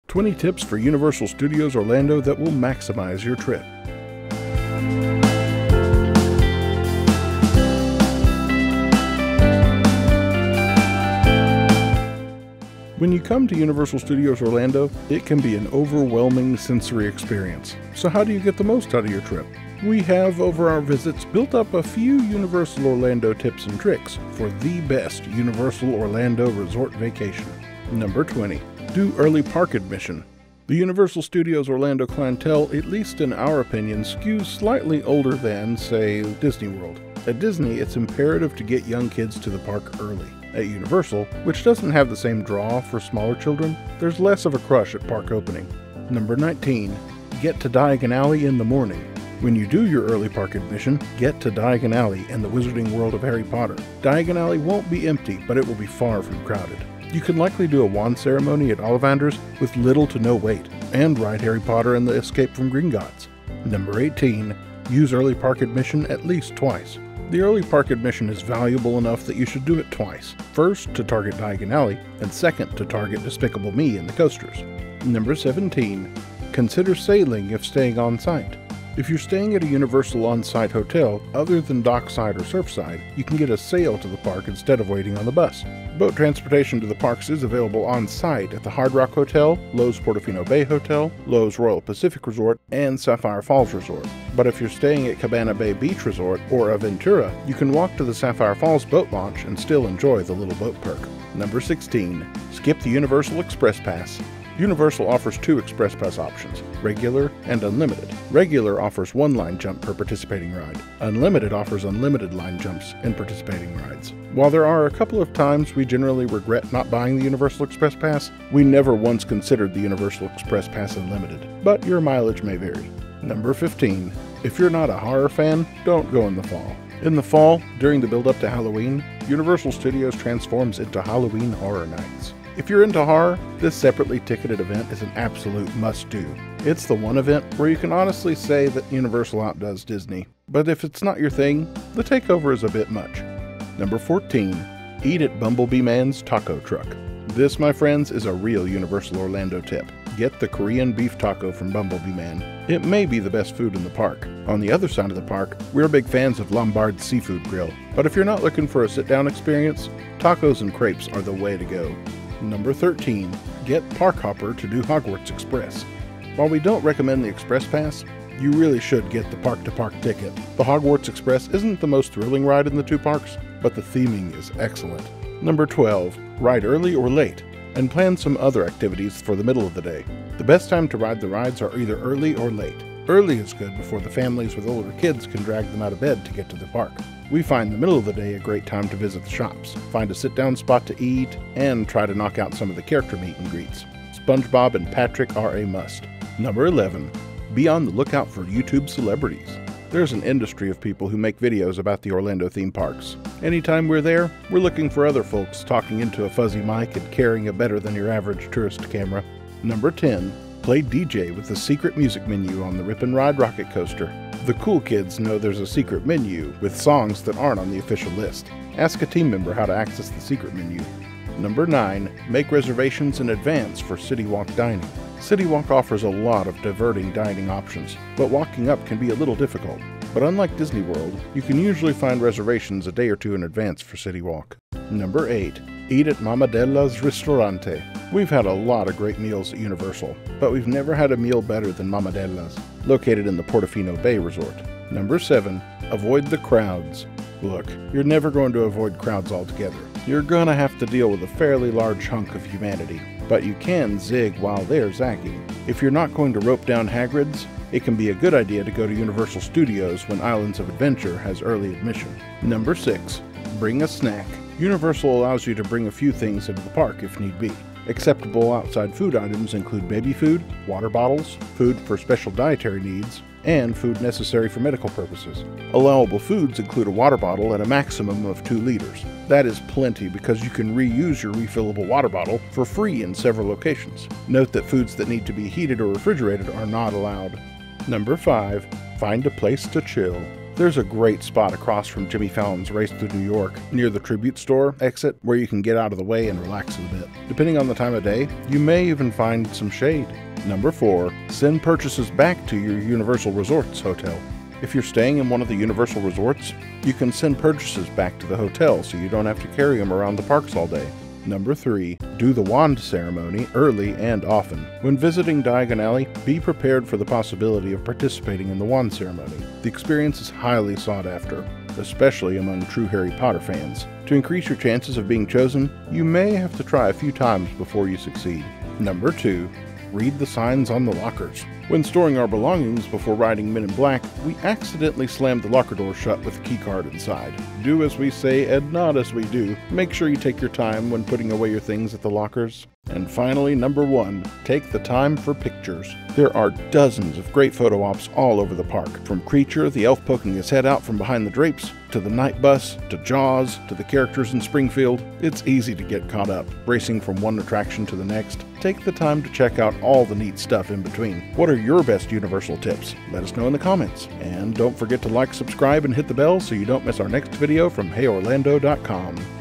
20 tips for Universal Studios Orlando that will maximize your trip. When you come to Universal Studios Orlando, it can be an overwhelming sensory experience. So how do you get the most out of your trip? We have, over our visits, built up a few Universal Orlando tips and tricks for the best Universal Orlando resort vacation. Number 20. Do early park admission. The Universal Studios Orlando clientele, at least in our opinion, skews slightly older than, say, Disney World. At Disney, it's imperative to get young kids to the park early. At Universal, which doesn't have the same draw for smaller children, there's less of a crush at park opening. Number 19. Get to Diagon Alley in the morning. When you do your early park admission, get to Diagon Alley and the Wizarding World of Harry Potter. Diagon Alley won't be empty, but it will be far from crowded. You can likely do a wand ceremony at Ollivander's with little to no wait, and ride Harry Potter and the Escape from Gringotts. Number 18. Use early park admission at least twice. The early park admission is valuable enough that you should do it twice. First, to target Diagon Alley, and second, to target Despicable Me and the coasters. Number 17. Consider sailing if staying on site. If you're staying at a Universal on-site hotel, other than dockside or surfside, you can get a sail to the park instead of waiting on the bus. Boat transportation to the parks is available on-site at the Hard Rock Hotel, Lowe's Portofino Bay Hotel, Lowe's Royal Pacific Resort, and Sapphire Falls Resort. But if you're staying at Cabana Bay Beach Resort or Aventura, you can walk to the Sapphire Falls boat launch and still enjoy the little boat perk. Number 16. Skip the Universal Express Pass. Universal offers two Express Pass options, regular and unlimited. Regular offers one line jump per participating ride. Unlimited offers unlimited line jumps in participating rides. While there are a couple of times we generally regret not buying the Universal Express Pass, we never once considered the Universal Express Pass Unlimited, but your mileage may vary. Number 15. If you're not a horror fan, don't go in the fall. In the fall, during the build-up to Halloween, Universal Studios transforms into Halloween Horror Nights. If you're into horror, this separately ticketed event is an absolute must-do. It's the one event where you can honestly say that Universal outdoes Disney. But if it's not your thing, the takeover is a bit much. Number 14. Eat at Bumblebee Man's Taco Truck. This, my friends, is a real Universal Orlando tip. Get the Korean beef taco from Bumblebee Man. It may be the best food in the park. On the other side of the park, we're big fans of Lombard's Seafood Grill. But if you're not looking for a sit-down experience, tacos and crepes are the way to go. Number 13. Get Park Hopper to do Hogwarts Express. While we don't recommend the Express Pass, you really should get the park-to-park ticket. The Hogwarts Express isn't the most thrilling ride in the two parks, but the theming is excellent. Number 12. Ride early or late, and plan some other activities for the middle of the day. The best time to ride the rides are either early or late. Early is good before the families with older kids can drag them out of bed to get to the park. We find the middle of the day a great time to visit the shops, find a sit-down spot to eat, and try to knock out some of the character meet and greets. SpongeBob and Patrick are a must. Number 11. Be on the lookout for YouTube celebrities. There's an industry of people who make videos about the Orlando theme parks. Anytime we're there, we're looking for other folks talking into a fuzzy mic and carrying a better-than-your-average tourist camera. Number 10. Play DJ with the secret music menu on the Rip Ride Rockit coaster. The cool kids know there's a secret menu with songs that aren't on the official list. Ask a team member how to access the secret menu. Number 9. Make reservations in advance for CityWalk dining. CityWalk offers a lot of diverting dining options, but walking up can be a little difficult. But unlike Disney World, you can usually find reservations a day or two in advance for CityWalk. Number 8. Eat at Mama Delas Ristorante. We've had a lot of great meals at Universal, but we've never had a meal better than Mama Delas, located in the Portofino Bay Resort. Number 7. Avoid the crowds. Look, you're never going to avoid crowds altogether. You're gonna have to deal with a fairly large hunk of humanity, but you can zig while they're zagging. If you're not going to rope down Hagrid's, it can be a good idea to go to Universal Studios when Islands of Adventure has early admission. Number 6. Bring a snack. Universal allows you to bring a few things into the park if need be. Acceptable outside food items include baby food, water bottles, food for special dietary needs, and food necessary for medical purposes. Allowable foods include a water bottle at a maximum of 2 liters. That is plenty because you can reuse your refillable water bottle for free in several locations. Note that foods that need to be heated or refrigerated are not allowed. Number 5. Find a place to chill. There's a great spot across from Jimmy Fallon's Race Through New York, near the Tribute Store exit, where you can get out of the way and relax a bit. Depending on the time of day, you may even find some shade. Number 4, send purchases back to your Universal Resorts hotel. If you're staying in one of the Universal Resorts, you can send purchases back to the hotel so you don't have to carry them around the parks all day. Number 3, do the wand ceremony early and often. When visiting Diagon Alley, be prepared for the possibility of participating in the wand ceremony. The experience is highly sought after, especially among true Harry Potter fans. To increase your chances of being chosen, you may have to try a few times before you succeed. Number 2, read the signs on the lockers. When storing our belongings before riding Men in Black, we accidentally slammed the locker door shut with a keycard inside. Do as we say and not as we do. Make sure you take your time when putting away your things at the lockers. And finally, number 1, take the time for pictures. There are dozens of great photo ops all over the park, from Creature, the elf poking his head out from behind the drapes, to the night bus, to Jaws, to the characters in Springfield. It's easy to get caught up, racing from one attraction to the next. Take the time to check out all the neat stuff in between. What are your best Universal tips? Let us know in the comments. And don't forget to like, subscribe, and hit the bell so you don't miss our next video from HeyOrlando.com.